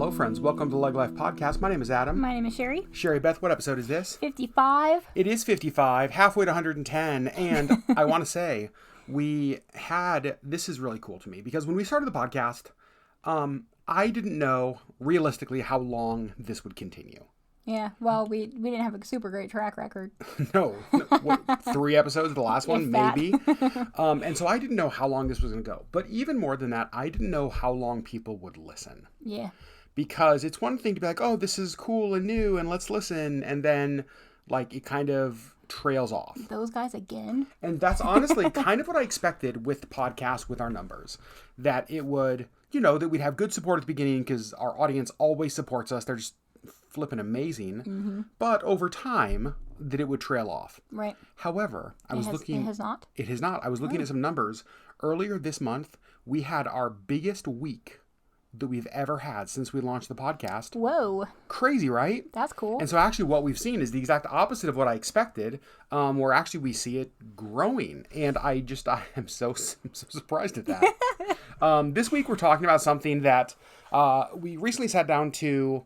Hello, friends. Welcome to the LeggLife podcast. My name is Adam. My name is Sherri. Sherri, Beth, what episode is this? 55. It is 55, halfway to 110. And I want to say, this is really cool to me because when we started the podcast, I didn't know realistically how long this would continue. Yeah, well, we didn't have a super great track record. No, 3 episodes, the last one, maybe. And so I didn't know how long this was going to go. But even more than that, I didn't know how long people would listen. Yeah. Because it's one thing to be like, oh, this is cool and new and let's listen. And then, like, it kind of trails off. Those guys again? And that's honestly kind of what I expected with podcasts, with our numbers. That it would, that we'd have good support at the beginning because our audience always supports us. They're just flipping amazing. Mm-hmm. But over time, that it would trail off. Right. However, It has not? It has not. I was looking at some numbers. Earlier this month, we had our biggest week that we've ever had since we launched the podcast. Whoa. Crazy, right? That's cool. And so actually what we've seen is the exact opposite of what I expected, where actually we see it growing. And I am so surprised at that. This week we're talking about something that we recently sat down to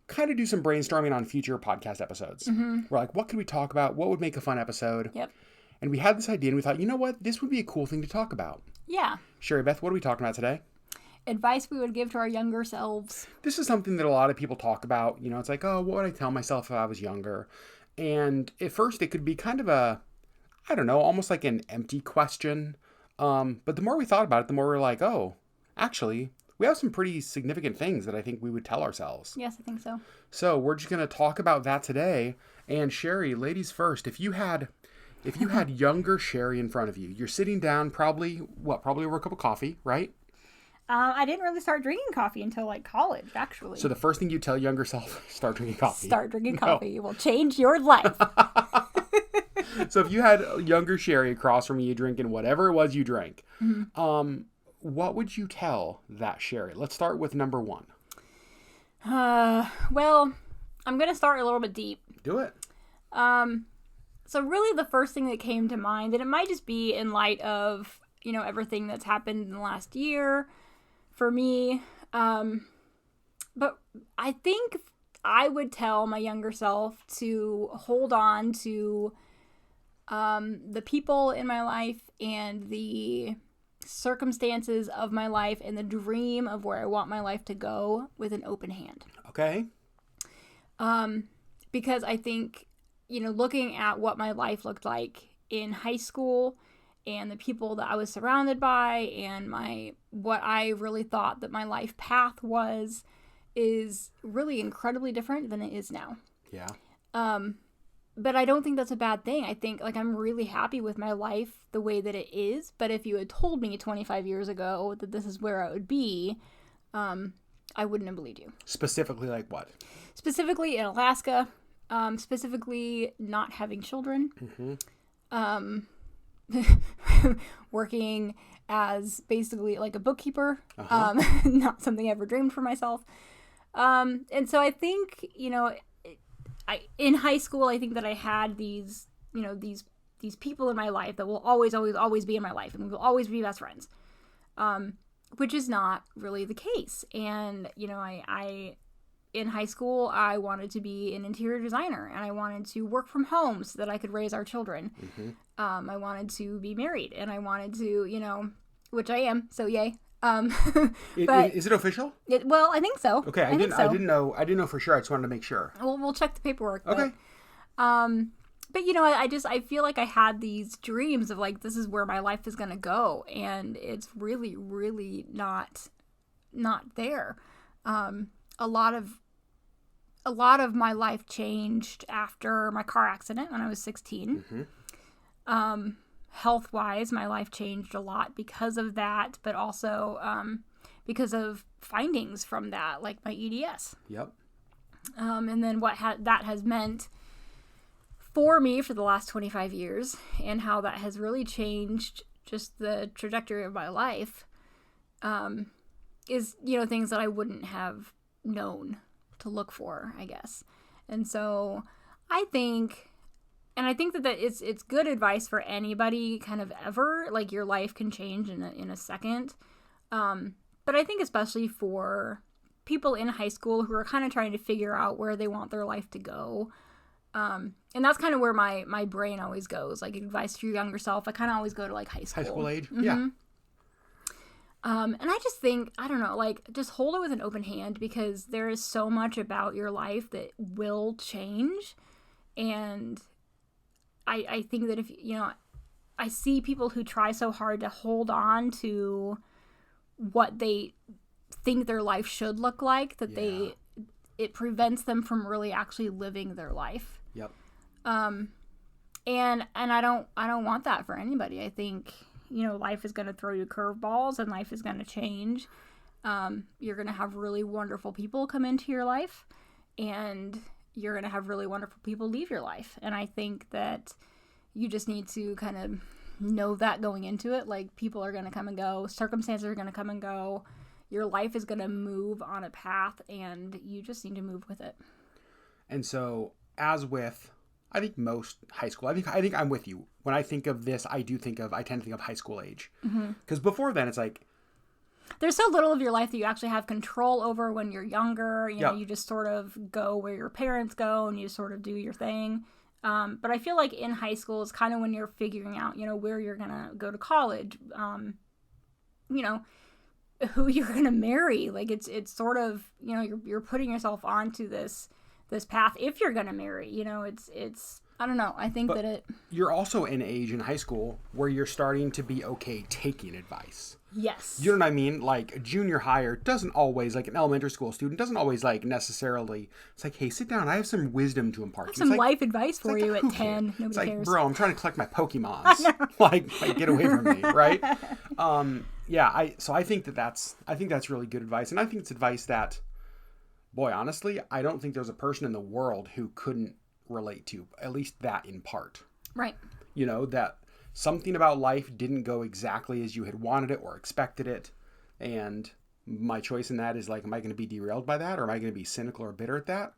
kind of do some brainstorming on future podcast episodes. Mm-hmm. We're like, what could we talk about? What would make a fun episode? Yep. And we had this idea and we thought, you know what? This would be a cool thing to talk about. Yeah. Sherri, Beth, what are we talking about today? Advice we would give to our younger selves. This is something that a lot of people talk about. It's like, oh, what would I tell myself if I was younger? And at first it could be kind of almost like an empty question. But the more we thought about it, the more we're like, oh, actually, we have some pretty significant things that I think we would tell ourselves. Yes, I think so. So we're just going to talk about that today. And Sherri, ladies first, if you had younger Sherri in front of you, you're sitting down probably over a cup of coffee, right? I didn't really start drinking coffee until college, actually. So the first thing you tell younger self, start drinking coffee. Start drinking coffee. It will change your life. So if you had younger Sherri across from you drinking whatever it was you drank, mm-hmm. What would you tell that Sherri? Let's start with number 1. Well, I'm going to start a little bit deep. Do it. So really the first thing that came to mind, and it might just be in light of, everything that's happened in the last year for me. But I think I would tell my younger self to hold on to the people in my life and the circumstances of my life and the dream of where I want my life to go with an open hand. Okay. Because I think, looking at what my life looked like in high school and the people that I was surrounded by and what I really thought that my life path was is really incredibly different than it is now. Yeah. But I don't think that's a bad thing. I think I'm really happy with my life the way that it is. But if you had told me 25 years ago that this is where I would be, I wouldn't have believed you. Specifically like what? Specifically in Alaska. Specifically not having children. Mm-hmm. Working as basically like a bookkeeper. Uh-huh. Not something I ever dreamed for myself. And so I think, in high school, I think that I had these people in my life that will always, always, always be in my life and we will always be best friends, which is not really the case. And, I in high school, I wanted to be an interior designer and I wanted to work from home so that I could raise our children. Mm-hmm. I wanted to be married and I wanted to, which I am, so yay. But is it official? Well, I think so. Okay, I didn't know for sure. I just wanted to make sure. We'll check the paperwork. Okay. But I feel like I had these dreams of this is where my life is going to go, and it's really, really not there. A lot of my life changed after my car accident when I was 16. Mm-hmm. Health-wise, my life changed a lot because of that, but also because of findings from that, like my EDS. Yep. And then what that has meant for me for the last 25 years and how that has really changed just the trajectory of my life is, things that I wouldn't have known to look for, I guess. And so I think that it's good advice for anybody kind of ever. Your life can change in a second. But I think especially for people in high school who are kind of trying to figure out where they want their life to go. And that's kind of where my brain always goes. Like, advice to your younger self, I kind of always go to, like, high school. High school age? Mm-hmm. Yeah. And I just think, I don't know, like, just hold it with an open hand, because there is so much about your life that will change. And I think that if, you know, I see people who try so hard to hold on to what they think their life should look like, that it prevents them from really actually living their life. Yep. And I don't want that for anybody. I think, you know, life is going to throw you curveballs, and life is going to change. You're going to have really wonderful people come into your life, and you're going to have really wonderful people leave your life. And I think that you just need to kind of know that going into it. Like, people are going to come and go. Circumstances are going to come and go. Your life is going to move on a path, and you just need to move with it. And so, as with, I think, most high school, I think I'm with you. When I think of this, I tend to think of high school age. Because before then, it's like, there's so little of your life that you actually have control over when you're younger. You know, you just sort of go where your parents go, and you sort of do your thing. But I feel like in high school is kind of when you're figuring out, you know, where you're going to go to college, you know, who you're going to marry. Like, it's sort of, you know, you're putting yourself onto this path if you're going to marry. You know, it's I don't know. I think you're also in age in high school where you're starting to be okay taking advice. Yes. You know what I mean? Like, junior higher doesn't always, like, an elementary school student doesn't always, like, necessarily, it's like, hey, sit down. I have some wisdom to impart. I have some life advice for you at 10. Nobody it's like, cares. Bro, I'm trying to collect my Pokemons. like, get away from me, right? So I think that's really good advice. And I think it's advice that, boy, honestly, I don't think there's a person in the world who couldn't relate to, at least that in part. Right. You know, that something about life didn't go exactly as you had wanted it or expected it. And my choice in that is, like, am I going to be derailed by that? Or am I going to be cynical or bitter at that?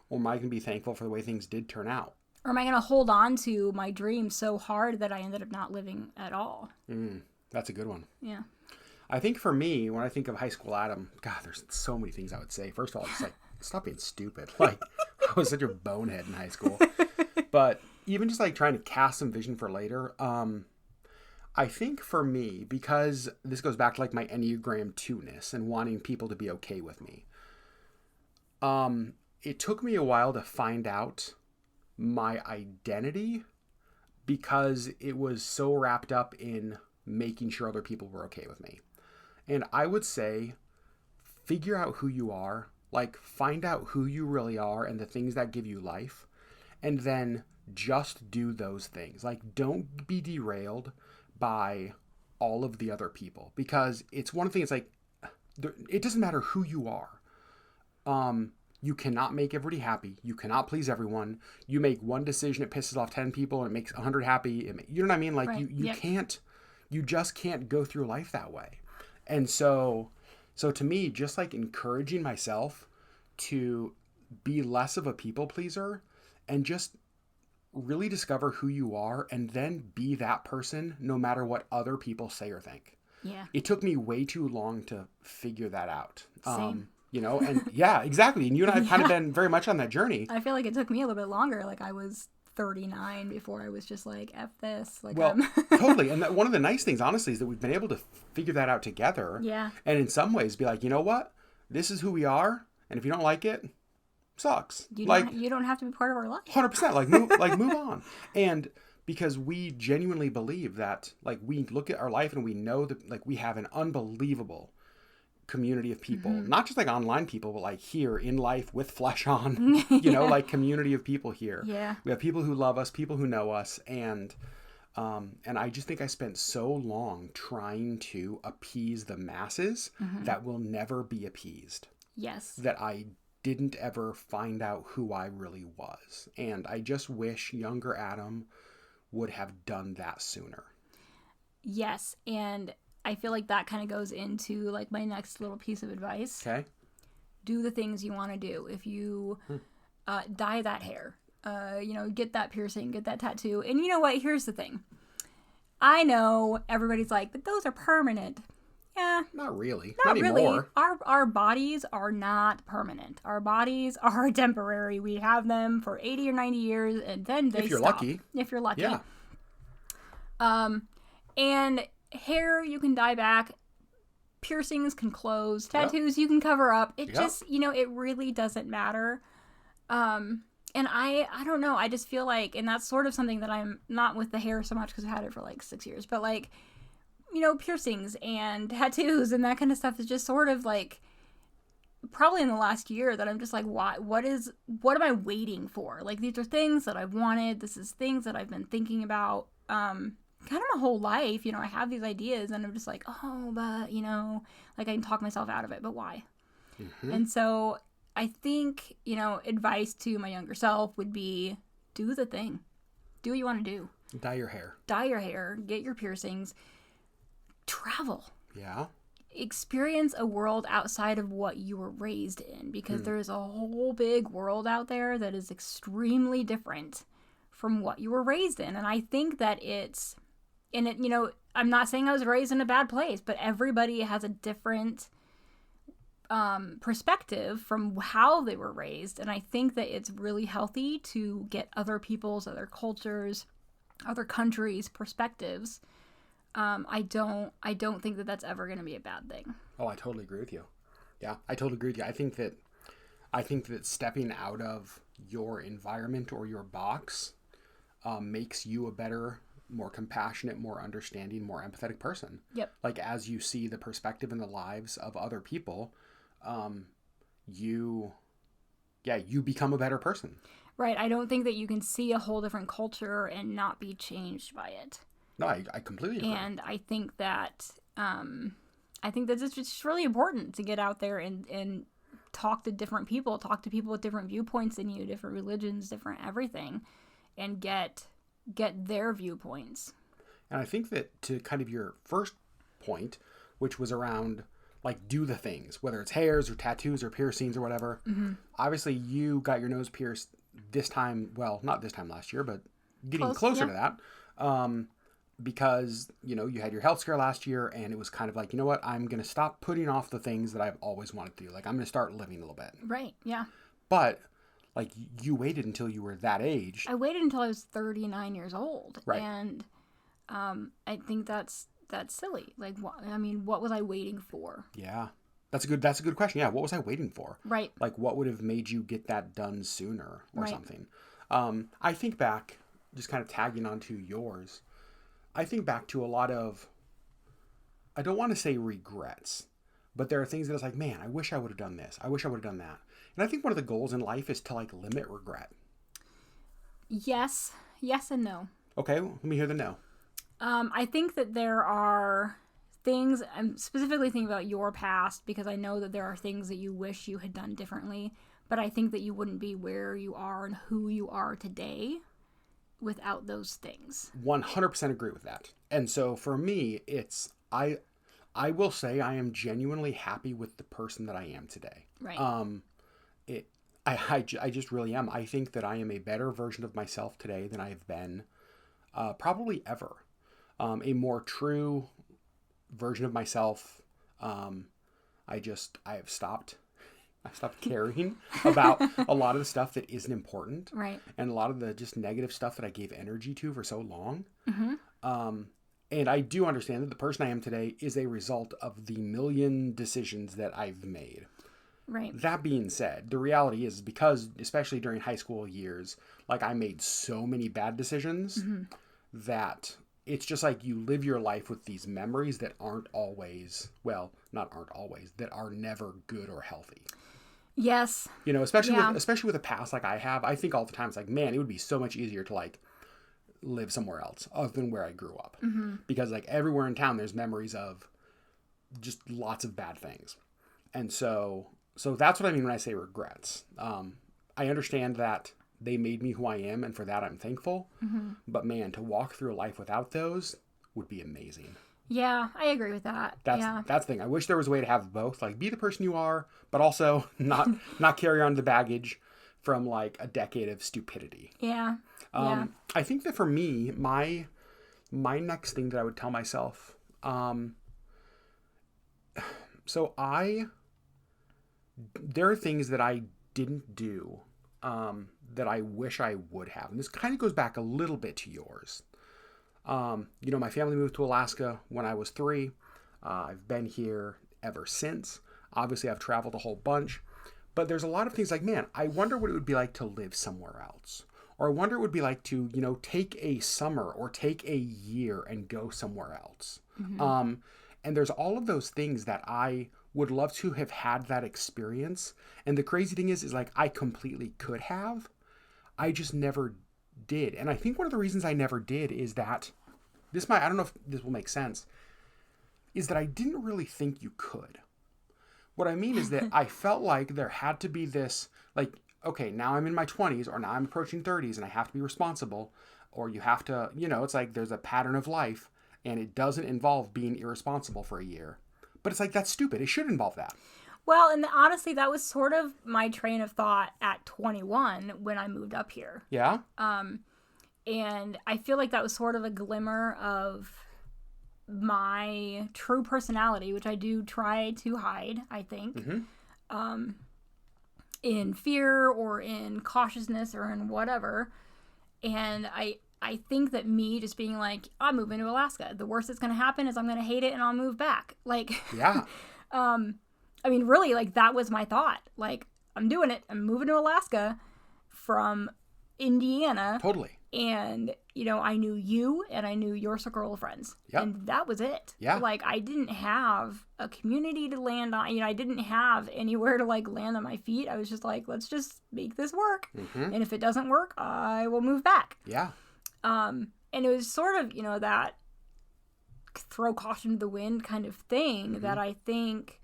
Or am I going to be thankful for the way things did turn out? Or am I going to hold on to my dream so hard that I ended up not living at all? That's a good one. Yeah. I think for me, when I think of high school Adam, God, there's so many things I would say. First of all, it's like, stop being stupid. Like, I was such a bonehead in high school. But even just, like, trying to cast some vision for later, I think for me, because this goes back to, like, my Enneagram 2-ness and wanting people to be okay with me, it took me a while to find out my identity, because it was so wrapped up in making sure other people were okay with me. And I would say, figure out who you are, like, find out who you really are and the things that give you life, and then just do those things. Like, don't be derailed by all of the other people, because it's one thing. It's like, it doesn't matter who you are. You cannot make everybody happy. You cannot please everyone. You make one decision, it pisses off 10 people, and it makes 100 happy. You know what I mean? Like, right. You just can't go through life that way. And so to me, just, like, encouraging myself to be less of a people pleaser and just really discover who you are, and then be that person no matter what other people say or think. Yeah. It took me way too long to figure that out. Same. You know, and yeah, exactly. And you and I have kind of been very much on that journey. I feel like it took me a little bit longer. Like, I was 39 before I was just like, F this. Like, well, totally. And one of the nice things, honestly, is that we've been able to figure that out together. Yeah. And in some ways be like, you know what? This is who we are. And if you don't like it, sucks. You don't have to be part of our life. 100%. Like, move on. And because we genuinely believe that, like, we look at our life and we know that, like, we have an unbelievable community of people, not just, like, online people, but, like, here in life with flesh on, you know, like, community of people here. Yeah. We have people who love us, people who know us. And I just think I spent so long trying to appease the masses that will never be appeased. Yes. That I didn't ever find out who I really was. And I just wish younger Adam would have done that sooner. Yes. And I feel like that kind of goes into, like, my next little piece of advice. Okay. Do the things you want to do. If you dye that hair, you know, get that piercing, get that tattoo. And you know what? Here's the thing. I know everybody's like, but those are permanent. Yeah. Not really. Not Not really. anymore. Our bodies are not permanent. Our bodies are temporary. We have them for 80 or 90 years and then they If you're stop. lucky. If you're lucky. Yeah. And hair you can dye back. Piercings can close. Tattoos you can cover up. It just, it really doesn't matter. And I don't know. I just feel like, and that's sort of something that I'm not with the hair so much because I've had it for like 6 years, but like, piercings and tattoos and that kind of stuff is just sort of like probably in the last year that I'm just like, why? What am I waiting for? Like, these are things that I've wanted. This is things that I've been thinking about, kind of my whole life. I have these ideas and I'm just like, oh, but, like I can talk myself out of it, but why? Mm-hmm. And so I think, advice to my younger self would be do the thing. Do what you want to do. Dye your hair. Dye your hair. Get your piercings. Travel. Yeah. Experience a world outside of what you were raised in, because there's a whole big world out there that is extremely different from what you were raised in. And I think that I'm not saying I was raised in a bad place, but everybody has a different perspective from how they were raised. And I think that it's really healthy to get other people's, other cultures, other countries' perspectives. I don't think that that's ever going to be a bad thing. Oh, I totally agree with you. Yeah, I totally agree with you. I think that stepping out of your environment or your box makes you a better, more compassionate, more understanding, more empathetic person. Yep. Like, as you see the perspective in the lives of other people, you become a better person. Right. I don't think that you can see a whole different culture and not be changed by it. No, I completely agree. And I think that it's just really important to get out there and talk to different people, talk to people with different viewpoints than you, different religions, different everything, and get their viewpoints. And I think that to kind of your first point, which was around like do the things, whether it's hairs or tattoos or piercings or whatever. Mm-hmm. Obviously, you got your nose pierced this time. Well, not this time last year, but getting closer to that. Because, you had your health scare last year and it was kind of like, you know what, I'm going to stop putting off the things that I've always wanted to do. Like, I'm going to start living a little bit. Right. Yeah. But like you waited until you were that age. I waited until I was 39 years old. Right. And I think that's silly. Like, what was I waiting for? Yeah. That's a good question. Yeah. What was I waiting for? Right. Like, what would have made you get that done sooner or something? I think back, just kind of tagging onto yours, I think back to a lot of, I don't want to say regrets, but there are things that it's like, man, I wish I would have done this. I wish I would have done that. And I think one of the goals in life is to like limit regret. Yes and no. Okay, let me hear the no. I think that there are things, I'm specifically thinking about your past because I know that there are things that you wish you had done differently, but I think that you wouldn't be where you are and who you are today without those things. 100% agree with that. And so for me, it's, I will say I am genuinely happy with the person that I am today. Right. I just really am. I think that I am a better version of myself today than I have been probably ever. A more true version of myself. I have stopped caring about a lot of the stuff that isn't important. Right. And a lot of the just negative stuff that I gave energy to for so long. Mm-hmm. And I do understand that the person I am today is a result of the million decisions that I've made. Right. That being said, the reality is because, especially during high school years, like I made so many bad decisions that it's just like you live your life with these memories that aren't always, well, not aren't always, that are never good or healthy. Yes. Especially with a past like I have, I think all the time it's like, man, it would be so much easier to like live somewhere else other than where I grew up. Mm-hmm. Because like everywhere in town, there's memories of just lots of bad things. And so that's what I mean when I say regrets. I understand that they made me who I am, and for that I'm thankful. Mm-hmm. But man, to walk through life without those would be amazing. Yeah, I agree with that. That's the thing. I wish there was a way to have both. Like, be the person you are, but also not carry on the baggage from like a decade of stupidity. Yeah. I think that for me, my next thing that I would tell myself So there are things that I didn't do that I wish I would have. And this kind of goes back a little bit to yours. My family moved to Alaska when I was 3. I've been here ever since. Obviously, I've traveled a whole bunch. But there's a lot of things like, man, I wonder what it would be like to live somewhere else. Or I wonder what it would be like to, take a summer or take a year and go somewhere else. Mm-hmm. And there's all of those things that I would love to have had that experience. And the crazy thing is like, I completely could have. I just never did. And I think one of the reasons I never did is that I don't know if this will make sense, is that I didn't really think you could. What I mean is that I felt like there had to be this, like, okay, now I'm in my 20s or now I'm approaching 30s and I have to be responsible, or you have to, it's like there's a pattern of life and it doesn't involve being irresponsible for a year. But it's like, that's stupid. It should involve that. Well, and honestly, that was sort of my train of thought at 21 when I moved up here. Yeah? And I feel like that was sort of a glimmer of my true personality, which I do try to hide, I think, in fear or in cautiousness or in whatever. And I think that me just being like, I'm moving to Alaska. The worst that's going to happen is I'm going to hate it and I'll move back. Like, yeah. I mean, really, like, that was my thought. Like, I'm doing it. I'm moving to Alaska from Indiana. Totally. And, I knew you and I knew your circle of friends. Yep. And that was it. Yeah. Like, I didn't have a community to land on. I didn't have anywhere to, like, land on my feet. I was just like, let's just make this work. Mm-hmm. And if it doesn't work, I will move back. Yeah. And it was sort of, that throw caution to the wind kind of thing that I think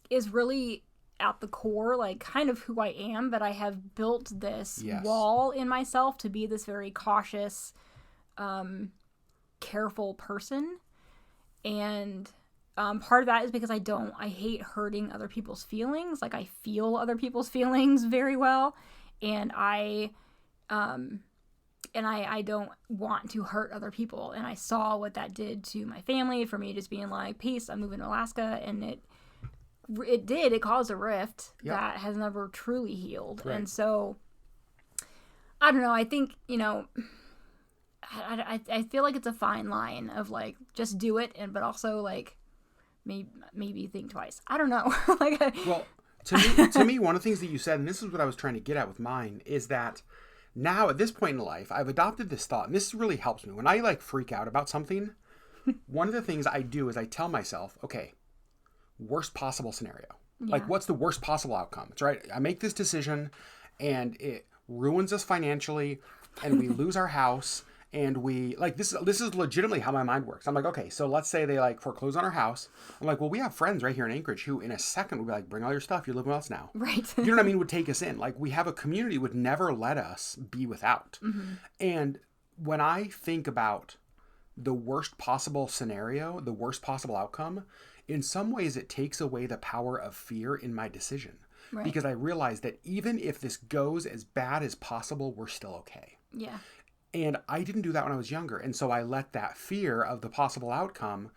is really at the core, like, kind of who I am, but I have built this wall in myself to be this very cautious, careful person. And part of that is because I hate hurting other people's feelings. Like, I feel other people's feelings very well. And I don't want to hurt other people. And I saw what that did to my family, for me just being like, peace, I'm moving to Alaska. And it caused a rift that has never truly healed. Right. And so, I don't know, I think, I feel like it's a fine line of, like, just do it, but also, like, maybe think twice. I don't know. Well, to me, one of the things that you said, and this is what I was trying to get at with mine, is that now at this point in life, I've adopted this thought, and this really helps me. When I, like, freak out about something, one of the things I do is I tell myself, okay, worst possible scenario. Yeah. Like, what's the worst possible outcome? It's right. I make this decision and it ruins us financially and we lose our house and we, like, this is legitimately how my mind works. I'm like, okay, so let's say they, like, foreclose on our house. I'm like, well, we have friends right here in Anchorage who in a second would be like, bring all your stuff. You're living with us now. Right. You know what I mean? Would take us in. Like, we have a community would never let us be without. Mm-hmm. And when I think about the worst possible scenario, the worst possible outcome, in some ways it takes away the power of fear in my decision. Right. Because I realize that even if this goes as bad as possible, we're still okay. Yeah. And I didn't do that when I was younger. And so I let that fear of the possible outcome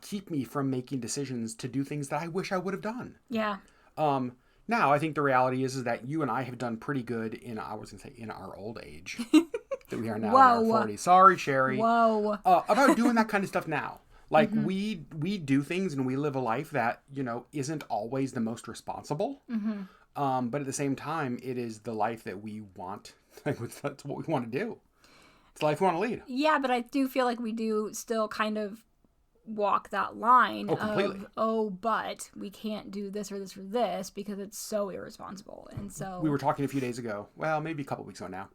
keep me from making decisions to do things that I wish I would have done. Yeah. Now, I think the reality is that you and I have done pretty good in our old age that we are now in our 40s. Sorry, Sherri. Whoa. About doing that kind of stuff now. Like, we do things and we live a life that, isn't always the most responsible. Mm-hmm. But at the same time, it is the life that we want. Like, that's what we want to do. It's the life we want to lead. Yeah, but I do feel like we do still kind of walk that line but we can't do this or this or this because it's so irresponsible. And so we were talking a few days ago, well, maybe a couple weeks ago now,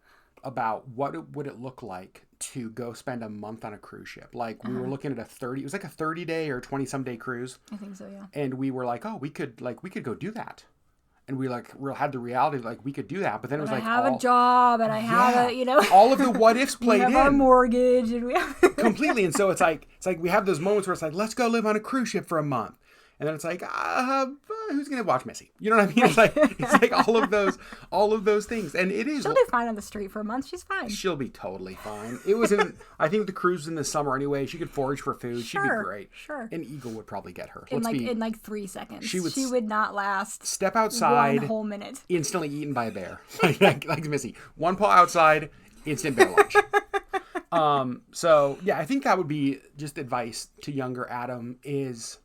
about what would it look like to go spend a month on a cruise ship. Like, we were looking at it was like a 30-day or 20-some day cruise. I think so, yeah. And we were like, oh, we could go do that. And we had the reality, like, we could do that. But then it was like, I have a job and I have all of the what ifs played in. We have our mortgage and we have completely. And so it's like we have those moments where it's like, let's go live on a cruise ship for a month. And then it's like, who's going to watch Missy? You know what I mean? It's like all of those things. And it is. She'll do fine on the street for a month. She's fine. She'll be totally fine. It was I think the cruise was in the summer anyway. She could forage for food. She'd be great. Sure. An eagle would probably get her. In 3 seconds. She would not last. Step outside. 1 whole minute. Instantly eaten by a bear. like Missy. One paw outside, instant bear lunch. So yeah, I think that would be just advice to younger Adam is,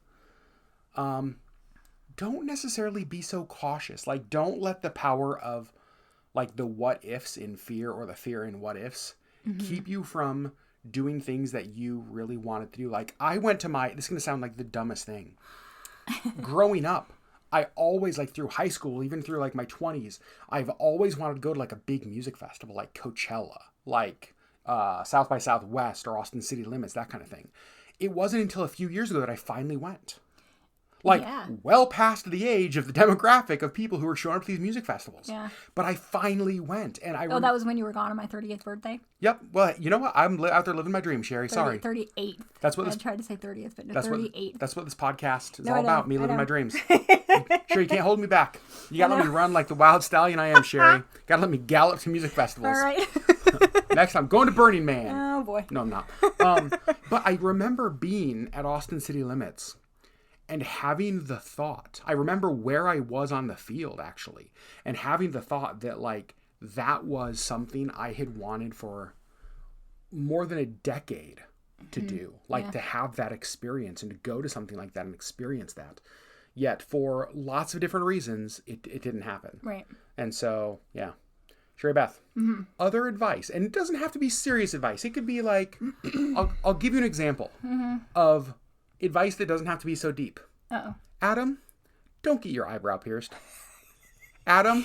don't necessarily be so cautious. Like, don't let the power of like the what ifs in fear or the fear in what ifs keep you from doing things that you really wanted to do. Like, I went to this is going to sound like the dumbest thing. Growing up, I always, like through high school, even through like my 20s, I've always wanted to go to like a big music festival, like Coachella, like South by Southwest or Austin City Limits, that kind of thing. It wasn't until a few years ago that I finally went. Like, well past the age of the demographic of people who are showing up to these music festivals. Yeah. But I finally went. And that was when you were gone on my 38th birthday? Yep. Well, you know what? I'm out there living my dream, Sherri. Sorry. 38th. That's what I tried to say 30th, but no, that's 38th. That's what this podcast is all about, me living my dreams. Sure, you can't hold me back. You gotta let me run like the wild stallion I am, Sherri. Gotta let me gallop to music festivals. All right. Next time, going to Burning Man. Oh, boy. No, I'm not. But I remember being at Austin City Limits and having the thought, I remember where I was on the field, actually, and having the thought that, like, that was something I had wanted for more than a decade to do. Like, to have that experience and to go to something like that and experience that. Yet, for lots of different reasons, it didn't happen. Right. And so, yeah. Sherri Beth, other advice, and it doesn't have to be serious advice. It could be like, I'll give you an example of advice that doesn't have to be so deep. Uh-oh. Adam, don't get your eyebrow pierced. Adam,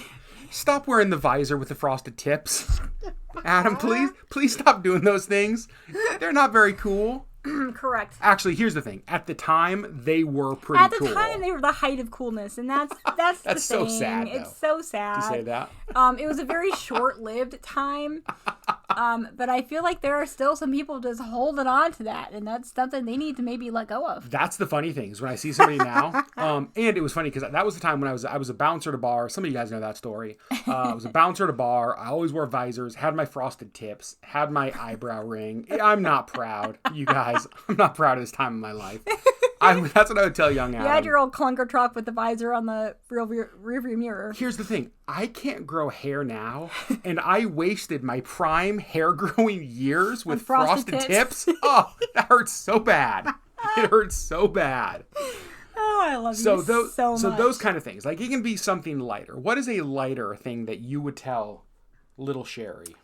stop wearing the visor with the frosted tips. Adam, please stop doing those things. They're not very cool. Correct. Actually, here's the thing. At the time, they were pretty cool. At the time, they were the height of coolness, and that's the thing. So sad, though. It's so sad. To say that. It was a very short-lived time, but I feel like there are still some people just holding on to that, and that's something they need to maybe let go of. That's the funny thing is when I see somebody now, and it was funny because that was the time when I was a bouncer at a bar. Some of you guys know that story. I was a bouncer at a bar. I always wore visors, had my frosted tips, had my eyebrow ring. I'm not proud, you guys. I'm not proud of this time in my life. That's what I would tell young Adam. You had your old clunker truck with the visor on the rearview mirror. Here's the thing. I can't grow hair now, and I wasted my prime hair growing years with frosted tips. Oh, that hurts so bad. It hurts so bad. Oh, I love you so much. So those kind of things. Like, it can be something lighter. What is a lighter thing that you would tell little Sherri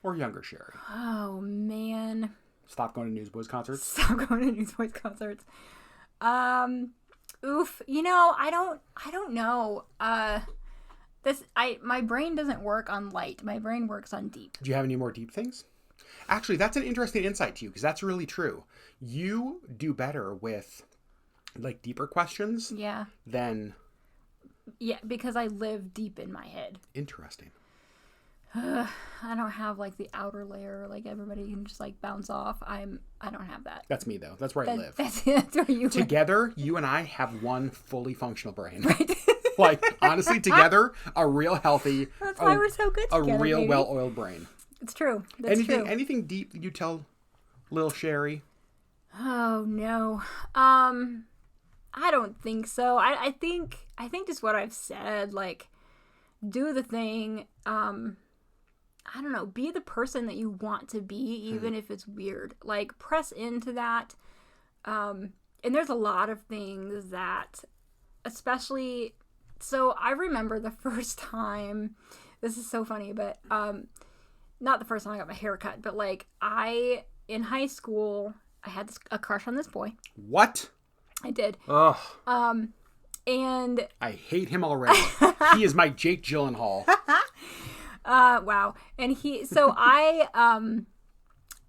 or younger Sherri? Oh, man. Stop going to Newsboys concerts? Stop going to Newsboys concerts. Oof. You know, I don't know. My brain doesn't work on light. My brain works on deep. Do you have any more deep things? Actually, that's an interesting insight to you because that's really true. You do better with like deeper questions. Yeah. Than. Yeah, because I live deep in my head. Interesting. I don't have like the outer layer, like everybody can just like bounce off. I don't have that. That's me though. That's where I live. That's where you together, live. you and I have one fully functional brain. Right. Like, honestly, together, a real healthy. That's why we're so good together. A real baby. well-oiled brain. It's true. That's true. Anything deep that you tell little Sherri? Oh no. I don't think so. I think just what I've said, like, do the thing. I don't know, be the person that you want to be, even if it's weird. Like, press into that. And there's a lot of things that, especially, so I remember the first time, this is so funny, but, not the first time I got my hair cut, but like, in high school, I had a crush on this boy. What? I did. Ugh. And I hate him already. He is my Jake Gyllenhaal. Wow. And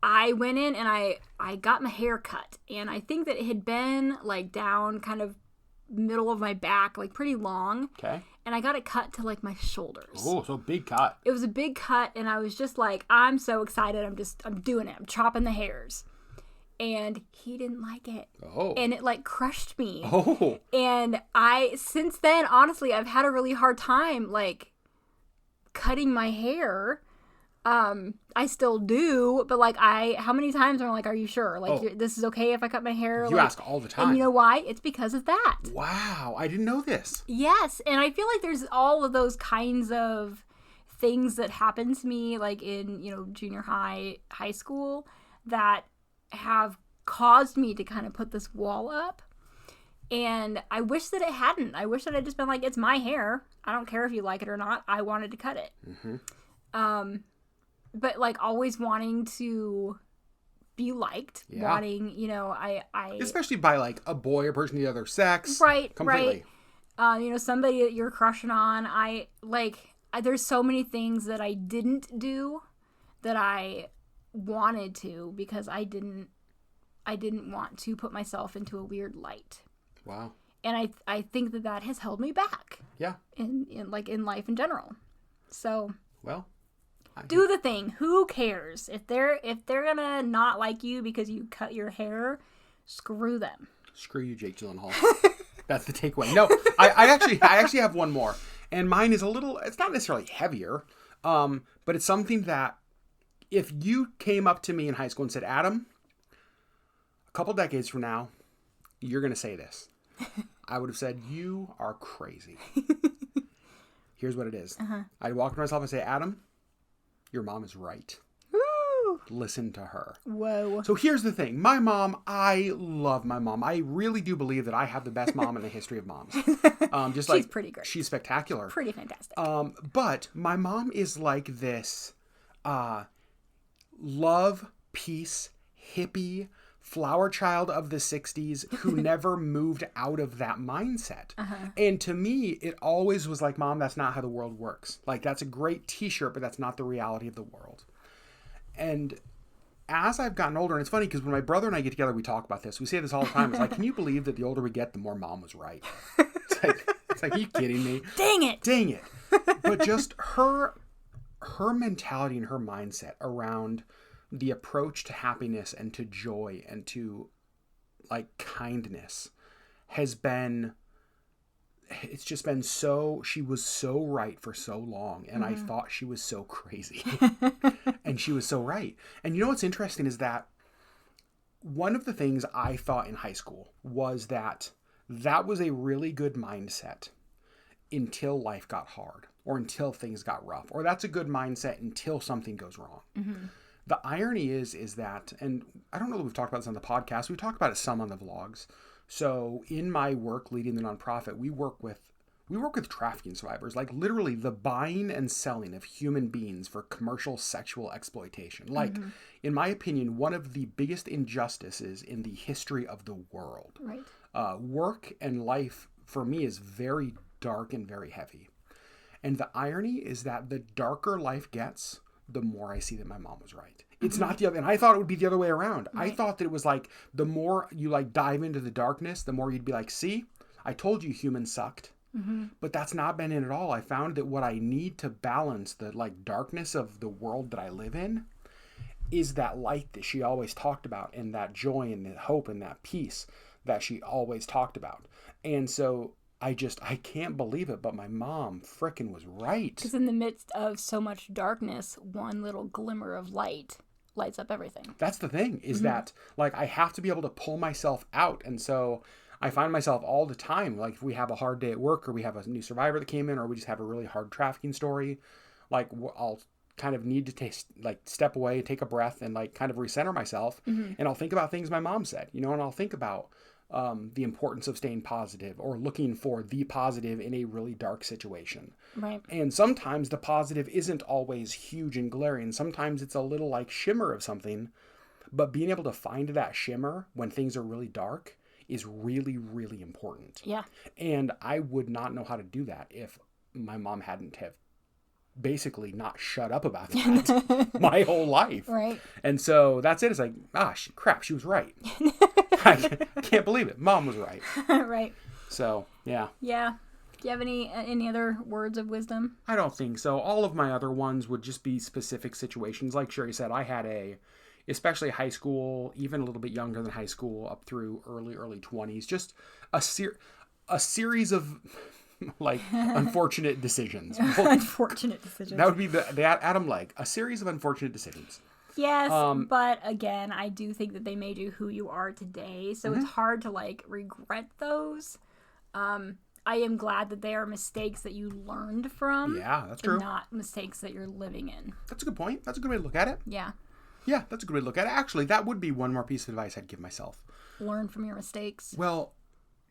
I went in and I got my hair cut, and I think that it had been like down kind of middle of my back, like pretty long. Okay. And I got it cut to like my shoulders. Oh, so big cut. It was a big cut, and I was just like, I'm so excited. I'm doing it. I'm chopping the hairs. and he didn't like it. Oh. And it like crushed me. Oh. And since then, honestly, I've had a really hard time like cutting my hair. I still do, but like how many times am I like, are you sure? Like, this is okay if I cut my hair? You like, ask all the time. And you know why? It's because of that. Wow. I didn't know this. Yes. And I feel like there's all of those kinds of things that happen to me, like in, junior high school, that have caused me to kind of put this wall up. And I wish that it hadn't. I wish that I'd just been like, it's my hair. I don't care if you like it or not. I wanted to cut it. Mm-hmm. But like always wanting to be liked, wanting, I especially by like a boy or person of the other sex. Right, completely. Right. Somebody that you're crushing on. There's so many things that I didn't do that I wanted to because I didn't want to put myself into a weird light. Wow. And I think that has held me back. Yeah. In life in general. So. Well. Do the thing. Who cares? If they're gonna not like you because you cut your hair, screw them. Screw you, Jake Gyllenhaal. That's the takeaway. No, I actually have one more, and mine is it's not necessarily heavier, but it's something that if you came up to me in high school and said, Adam, a couple decades from now, you're gonna say this, I would have said, you are crazy. Here's what it is. I'd walk to myself and say, Adam, your mom is right. Woo! Listen to her. Whoa. So here's the thing. My mom, I love my mom. I really do believe that I have the best mom in the history of moms. She's pretty great. She's spectacular. Pretty fantastic. But my mom is like this love, peace, hippie, flower child of the 60s who never moved out of that mindset. And to me, it always was like, Mom, that's not how the world works. Like, that's a great t-shirt, but that's not the reality of the world. And as I've gotten older, and it's funny because when my brother and I get together, we talk about this. We say this all the time. It's like, can you believe that the older we get, the more Mom was right? It's like, are you kidding me? Dang it. But just her mentality and her mindset around the approach to happiness and to joy and to like kindness has been, it's just been so, she was so right for so long. And I thought she was so crazy and she was so right. And you know, what's interesting is that one of the things I thought in high school was that was a really good mindset until life got hard or until things got rough, or that's a good mindset until something goes wrong. The irony is that, and I don't know that we've talked about this on the podcast, we've talked about it some on the vlogs. So in my work leading the nonprofit, we work with trafficking survivors, like literally the buying and selling of human beings for commercial sexual exploitation. Like, in my opinion, one of the biggest injustices in the history of the world. Right. Work and life for me is very dark and very heavy. And the irony is that the darker life gets, the more I see that my mom was right. It's not the other, and I thought it would be the other way around. Right. I thought that it was like, the more you like dive into the darkness, the more you'd be like, see, I told you humans sucked. But that's not been it at all. I found that what I need to balance the like darkness of the world that I live in is that light that she always talked about, and that joy and that hope and that peace that she always talked about. And so I can't believe it, but my mom frickin' was right. Because in the midst of so much darkness, one little glimmer of light lights up everything. That's the thing, is that, like, I have to be able to pull myself out. And so I find myself all the time, like, if we have a hard day at work, or we have a new survivor that came in, or we just have a really hard trafficking story, like, I'll kind of need to step away, take a breath, and, like, kind of recenter myself. And I'll think about things my mom said, and I'll think about the importance of staying positive, or looking for the positive in a really dark situation. Right. And sometimes the positive isn't always huge and glaring. Sometimes it's a little like shimmer of something, but being able to find that shimmer when things are really dark is really, really important. Yeah. And I would not know how to do that if my mom hadn't have basically not shut up about that my whole life. Right. And so that's it. It's like, crap, she was right. I can't believe it. Mom was right. Right. So, yeah. Yeah. Do you have any other words of wisdom? I don't think so. All of my other ones would just be specific situations. Like Sherri said, I had especially high school, even a little bit younger than high school, up through early 20s. Just a series of like unfortunate decisions. Unfortunate decisions. That would be the Adam Legg. A series of unfortunate decisions. Yes, but again, I do think that they made you who you are today, so it's hard to like regret those. I am glad that they are mistakes that you learned from. Yeah, that's true. And not mistakes that you're living in. That's a good point. That's a good way to look at it. Yeah. Yeah, that's a good way to look at it. Actually, that would be one more piece of advice I'd give myself. Learn from your mistakes. Well,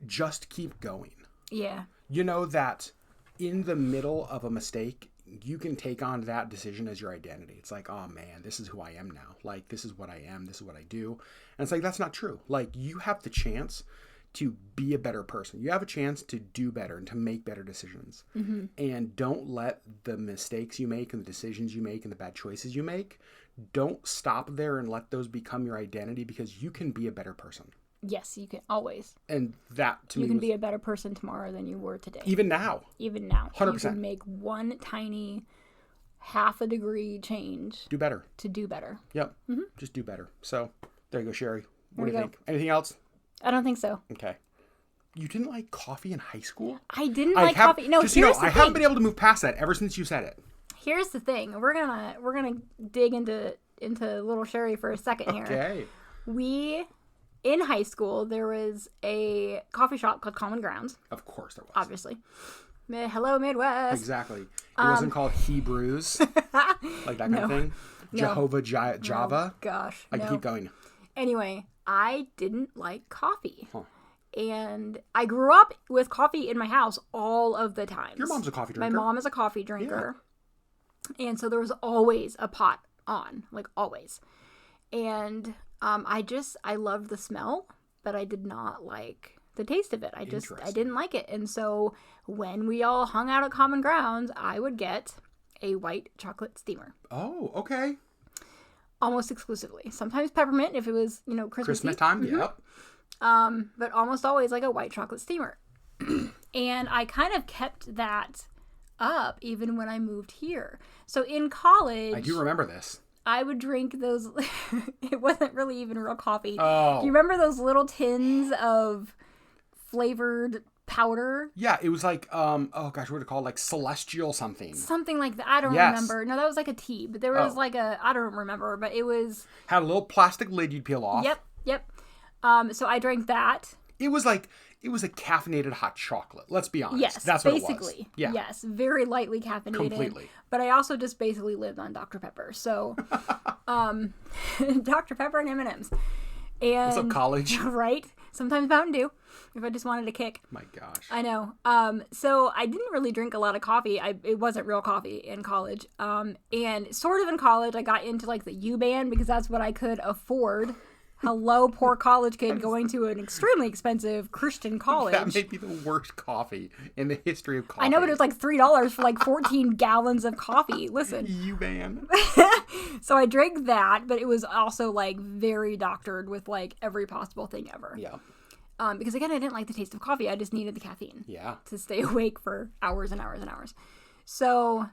just keep going. Yeah. You know that in the middle of a mistake, you can take on that decision as your identity. It's like, oh man, this is who I am now. Like, this is what I am. This is what I do. And it's like, that's not true. Like, you have the chance to be a better person. You have a chance to do better and to make better decisions. Mm-hmm. And don't let the mistakes you make and the decisions you make and the bad choices you make, don't stop there and let those become your identity, because you can be a better person. Yes, you can always. And that to me, you can be a better person tomorrow than you were today. Even now. 100%. You 100%. can make one tiny half a degree change. Do better. To do better. Yep. Mm-hmm. Just do better. So there you go, Sherri. What do you go. think? Anything else? I don't think so. Okay. You didn't like coffee in high school? I didn't like coffee. No, just, here's the thing. I haven't been able to move past that ever since you said it. Here's the thing. We're gonna dig into little Sherri for a second here. Okay. In high school, there was a coffee shop called Common Ground. Of course there was. Obviously. Hello, Midwest. Exactly. It wasn't called Hebrews, like that kind of thing. Jehovah Java. Oh, gosh. I can keep going. Anyway, I didn't like coffee. Huh. And I grew up with coffee in my house all of the time. Your mom's a coffee drinker. My mom is a coffee drinker. Yeah. And so there was always a pot on, like always. And I loved the smell, but I did not like the taste of it. I didn't like it. And so when we all hung out at Common Grounds, I would get a white chocolate steamer. Oh, okay. Almost exclusively. Sometimes peppermint if it was, Christmas time. Mm-hmm. Yep. But almost always like a white chocolate steamer. And I kind of kept that up even when I moved here. So in college, I do remember this. I would drink those. It wasn't really even real coffee. Oh. Do you remember those little tins of flavored powder? Yeah, it was like, what are it called? Like Celestial something. Something like that. I don't remember. No, that was like a tea. But there was I don't remember, but it was. Had a little plastic lid you'd peel off. Yep. So I drank that. It was a caffeinated hot chocolate. Let's be honest. Yes, that's basically. What it was. Yeah. Yes, very lightly caffeinated. Completely. But I also just basically lived on Dr. Pepper. So, Dr. Pepper and M&Ms. And what's up, college? Right. Sometimes Mountain Dew, if I just wanted a kick. My gosh. I know. So I didn't really drink a lot of coffee. It wasn't real coffee in college. And sort of in college, I got into like the U band because that's what I could afford. Hello, poor college kid going to an extremely expensive Christian college. That may be the worst coffee in the history of coffee. I know, but it was like $3 for like 14 gallons of coffee. Listen. U-Ban. So I drank that, but it was also like very doctored with like every possible thing ever. Yeah. Because again, I didn't like the taste of coffee. I just needed the caffeine. Yeah. To stay awake for hours and hours and hours. So,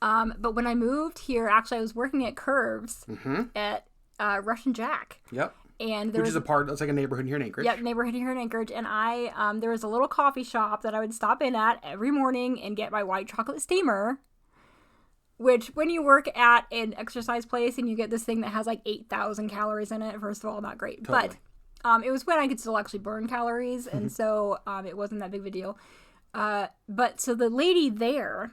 but when I moved here, actually I was working at Curves at Russian Jack. Yep. And which is that's like a neighborhood here in Anchorage. Yep, neighborhood here in Anchorage. And there was a little coffee shop that I would stop in at every morning and get my white chocolate steamer. Which, when you work at an exercise place and you get this thing that has like 8,000 calories in it, first of all, not great. Totally. But it was when I could still actually burn calories, and so it wasn't that big of a deal. But so the lady there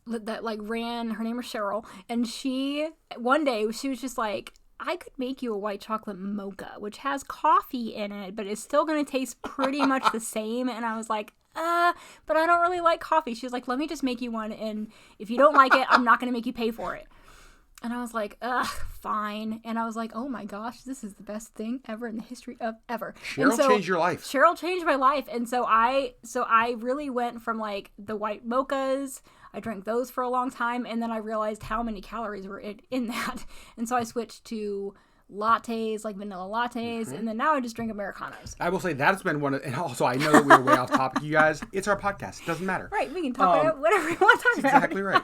that like ran, her name was Cheryl, and one day she was just like, I could make you a white chocolate mocha, which has coffee in it, but it's still going to taste pretty much the same. And I was like, but I don't really like coffee. She was like, let me just make you one. And if you don't like it, I'm not going to make you pay for it. And I was like, fine. And I was like, oh my gosh, this is the best thing ever in the history of ever. Cheryl changed your life. Cheryl changed my life. And so I really went from like the white mochas. I drank those for a long time. And then I realized how many calories were in that. And so I switched to lattes, like vanilla lattes, and then now I just drink Americanos. I will say that's been one of, and also I know that we were way off topic, you guys. It's our podcast. It doesn't matter. Right. We can talk about whatever we want to talk about. Exactly right.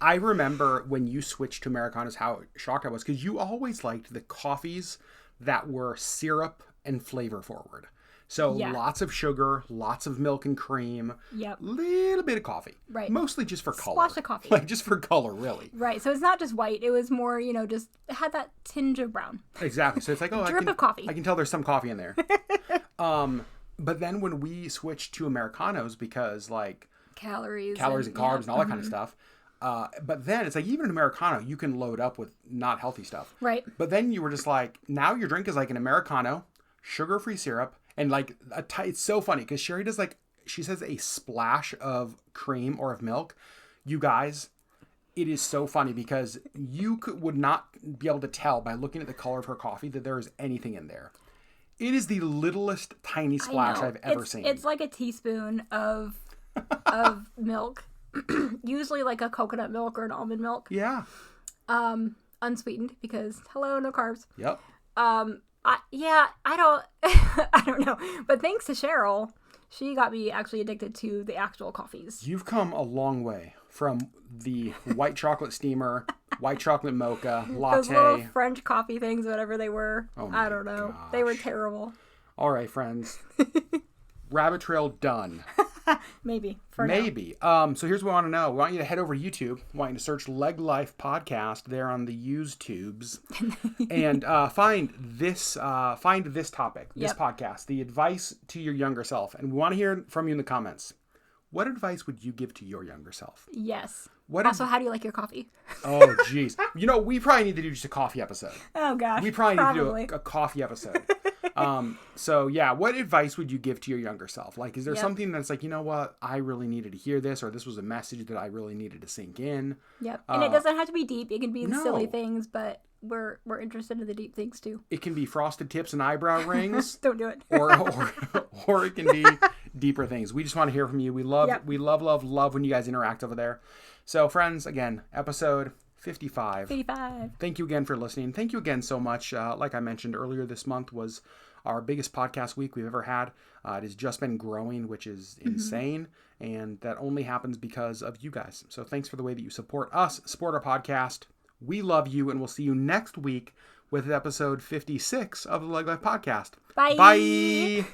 I remember when you switched to Americanos, how shocked I was, because you always liked the coffees that were syrup and flavor forward. So lots of sugar, lots of milk and cream, little bit of coffee. Right. Mostly just for color. Splash of coffee. Like just for color, really. Right. So it's not just white. It was more, just it had that tinge of brown. Exactly. So it's like, drip of coffee. I can tell there's some coffee in there. But then when we switched to Americanos, because like calories and carbs and all that kind of stuff. But then it's like, even an Americano, you can load up with not healthy stuff. Right. But then you were just like, now your drink is like an Americano, sugar-free syrup, and like it's so funny because Sherri does like, she says a splash of cream or of milk. You guys, it is so funny because you would not be able to tell by looking at the color of her coffee that there is anything in there. It is the littlest tiny splash I've ever seen. It's like a teaspoon of milk, usually like a coconut milk or an almond milk. Yeah. Unsweetened because no carbs. Yep. I don't I don't know. But thanks to Cheryl, she got me actually addicted to the actual coffees. You've come a long way from the white chocolate steamer, white chocolate mocha, latte. Those little French coffee things, whatever they were. I don't know. Gosh. They were terrible. All right, friends. Rabbit trail done. Maybe. So here's what we want to know. We want you to head over to YouTube. We want you to search LeggLife Podcast there on the YouTubes, and find this topic, this podcast, the advice to your younger self. And we want to hear from you in the comments. What advice would you give to your younger self? Yes. How do you like your coffee? Oh, jeez. We probably need to do just a coffee episode. Oh, gosh. We probably need to do a coffee episode. So yeah, what advice would you give to your younger self? Like, is there something that's like, you know what, I really needed to hear this, or this was a message that I really needed to sink in? Yep. And it doesn't have to be deep. It can be the silly things, but we're interested in the deep things too. It can be frosted tips and eyebrow rings. Don't do it. or it can be deeper things. We just want to hear from you. We love when you guys interact over there. So friends, again, episode 55. Thank you again for listening. Thank you again so much. Like I mentioned earlier, this month was our biggest podcast week we've ever had. It has just been growing, which is insane. And that only happens because of you guys. So thanks for the way that you support us, support our podcast. We love you, and we'll see you next week with episode 56 of the LeggLife Podcast. Bye. Bye.